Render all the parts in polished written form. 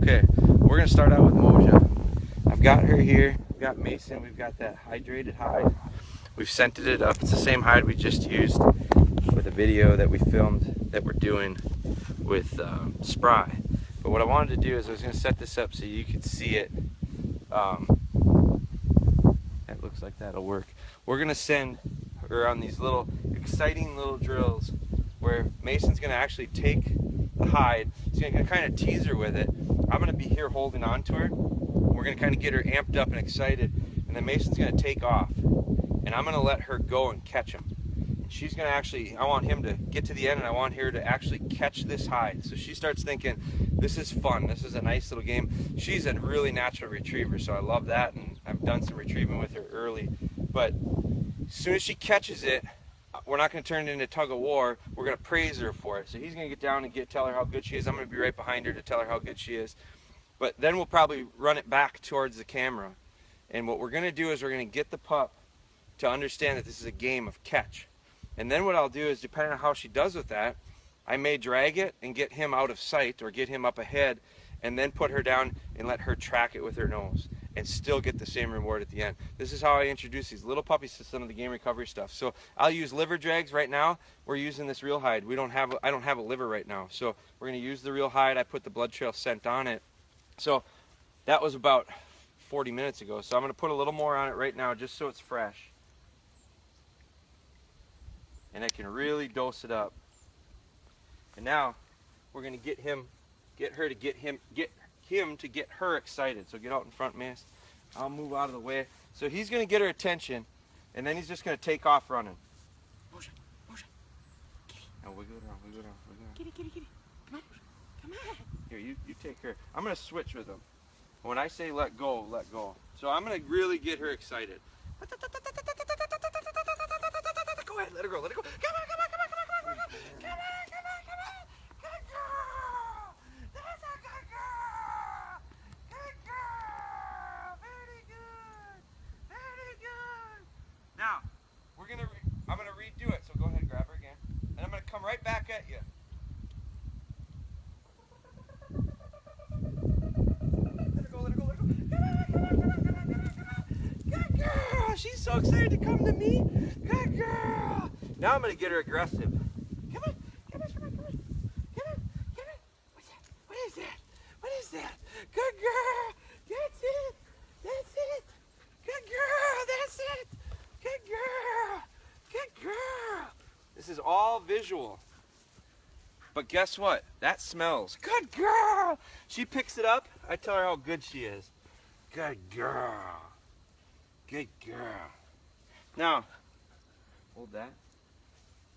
Okay, we're gonna start out with Moja. I've got her here. We've got Mason. We've got that hydrated hide. We've scented it up. It's the same hide we just used for the video that we filmed that we're doing with Spry. But what I wanted to do is I was gonna set this up so you could see it. That looks like that'll work. We're gonna send her on these little exciting little drills where Mason's gonna actually take the hide. He's gonna kind of tease her with it. I'm gonna be here holding on to her. We're gonna kind of get her amped up and excited, and then Mason's gonna take off, and I'm gonna let her go and catch him. And she's gonna actually, I want him to get to the end, and I want her to actually catch this hide. So she starts thinking, this is fun, this is a nice little game. She's a really natural retriever, so I love that, and I've done some retrieving with her early. But as soon as she catches it, we're not going to turn it into tug of war. We're going to praise her for it. So he's going to get down and tell her how good she is. I'm going to be right behind her to tell her how good she is. But then we'll probably run it back towards the camera. And what we're going to do is we're going to get the pup to understand that this is a game of catch. And then what I'll do is, depending on how she does with that, I may drag it and get him out of sight or get him up ahead, and then put her down and let her track it with her nose and still get the same reward at the end. This is how I introduce these little puppies to some of the game recovery stuff. So I'll use liver drags right now. We're using this real hide. I don't have a liver right now. So we're gonna use the real hide. I put the blood trail scent on it. So that was about 40 minutes ago. So I'm gonna put a little more on it right now just so it's fresh. And I can really dose it up. And now we're gonna get him to get her excited. So get out in front, Miss. I'll move out of the way. So he's going to get her attention, and then he's just going to take off running. Moja. Now wiggle it around, wiggle it around, wiggle it around. Kitty. Come on. Here, you take her. I'm going to switch with him. When I say let go, let go. So I'm going to really get her excited. Go ahead, let her go, let her go. Come on. Now, I'm gonna redo it, so go ahead and grab her again. And I'm gonna come right back at you. Let her go. Good girl. She's so excited to come to me. Good girl. Now I'm gonna get her aggressive. Come on. What is that? Good girl. That's it. Good girl. That's it. Good girl. This is all visual. But guess what? That smells. Good girl. She picks it up. I tell her how good she is. Good girl. Now, hold that.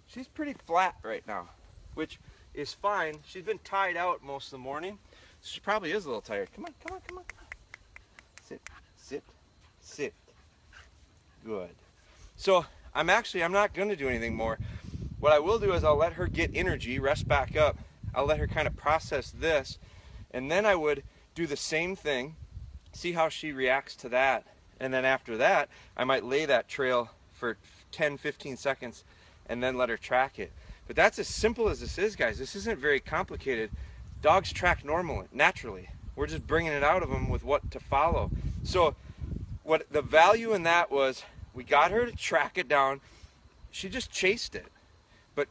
She's pretty flat right now, which is fine. She's been tied out most of the morning. So she probably is a little tired. Come on. Sit. Good. So I'm not going to do anything more. What I will do is I'll let her get energy, rest back up. I'll let her kind of process this, and then I would do the same thing, see how she reacts to that, and then after that I might lay that trail for 10-15 seconds and then let her track it. But that's as simple as this is, guys. This isn't very complicated. Dogs track naturally. We're just bringing it out of them with what to follow. So what the value in that was, we got her to track it down. She just chased it. But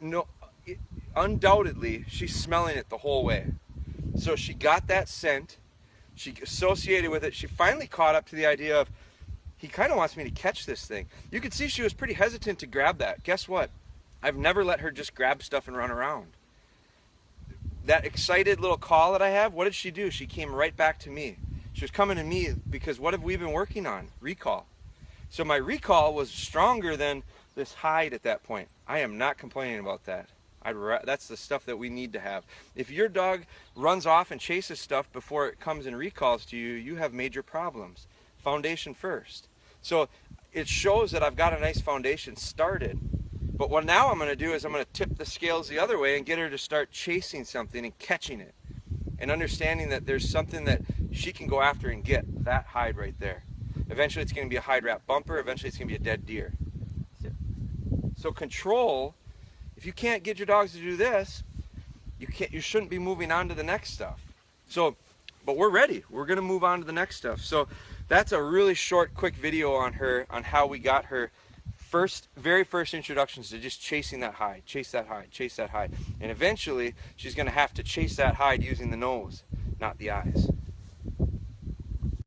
undoubtedly, she's smelling it the whole way. So she got that scent. She associated with it. She finally caught up to the idea of, he kind of wants me to catch this thing. You could see she was pretty hesitant to grab that. Guess what? I've never let her just grab stuff and run around. That excited little call that I have, what did she do? She came right back to me. She was coming to me because what have we been working on? Recall. So my recall was stronger than this hide at that point. I am not complaining about that. That's the stuff that we need to have. If your dog runs off and chases stuff before it comes and recalls to you, you have major problems. Foundation first. So it shows that I've got a nice foundation started. But what now I'm going to do is I'm going to tip the scales the other way and get her to start chasing something and catching it. And understanding that there's something that she can go after and get. That hide right there. Eventually it's going to be a hide wrap bumper. Eventually it's going to be a dead deer. So control, if you can't get your dogs to do this, you shouldn't be moving on to the next stuff. So but we're ready. We're gonna move on to the next stuff. So that's a really short, quick video on her, on how we got her very first introductions to just chasing that hide, chase that hide, chase that hide. And eventually she's gonna have to chase that hide using the nose, not the eyes.